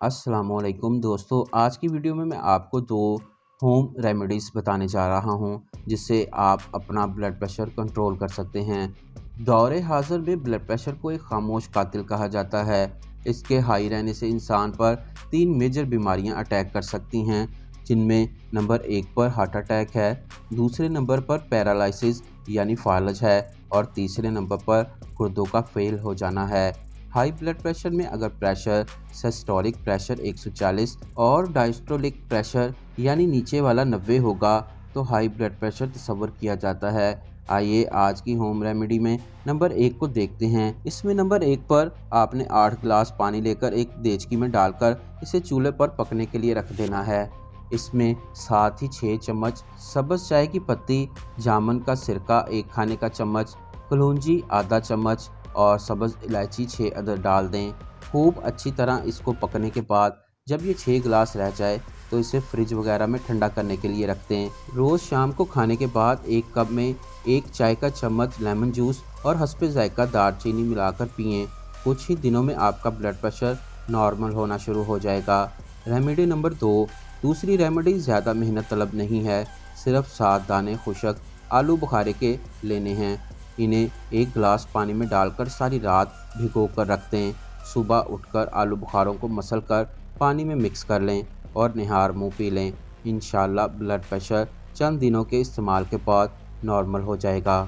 अस्सलामुअलैकुम दोस्तों, आज की वीडियो में मैं आपको दो होम रेमेडीज़ बताने जा रहा हूं जिससे आप अपना ब्लड प्रेशर कंट्रोल कर सकते हैं। दौरे हाज़िर में ब्लड प्रेशर को एक खामोश कातिल कहा जाता है। इसके हाई रहने से इंसान पर 3 मेजर बीमारियां अटैक कर सकती हैं, जिनमें नंबर 1 पर हार्ट अटैक है, दूसरे नंबर पर पैरालिसिस यानी फालज है और तीसरे नंबर पर गुर्दों का फेल हो जाना है। हाई ब्लड प्रेशर में अगर प्रेशर सिस्टोलिक प्रेशर 140 और डायस्टोलिक प्रेशर यानी नीचे वाला 90 होगा तो हाई ब्लड प्रेशर तस्वर किया जाता है। आइए आज की होम रेमेडी में नंबर 1 को देखते हैं। इसमें नंबर 1 पर आपने 8 गिलास पानी लेकर एक देचकी में डालकर इसे चूल्हे पर पकने के लिए रख देना है। इसमें साथ ही 6 चम्मच सब्ज़ चाय की पत्ती, जामुन का सिरका 1 खाने का चम्मच, कलौंजी आधा चम्मच और सब्ज़ इलायची 6 अदद डाल दें। खूब अच्छी तरह इसको पकने के बाद जब ये 6 गिलास रह जाए तो इसे फ्रिज वगैरह में ठंडा करने के लिए रख दें। रोज़ शाम को खाने के बाद 1 कप में 1 चाय का चम्मच लेमन जूस और हस्बे ज़ायक़ा दालचीनी मिलाकर पिएं। कुछ ही दिनों में आपका ब्लड प्रेशर नॉर्मल होना शुरू हो जाएगा। Remedy number 2। दूसरी रेमेडी ज़्यादा मेहनत तलब नहीं है, सिर्फ 7 दाने खुशक आलू बुखारे के लेने हैं। इन्हें 1 गिलास पानी में डालकर सारी रात भिगो कर रख दें। सुबह उठकर आलू बुखारों को मसल कर पानी में मिक्स कर लें और निहार मुंह पी लें। इंशाल्लाह ब्लड प्रेशर चंद दिनों के इस्तेमाल के बाद नॉर्मल हो जाएगा।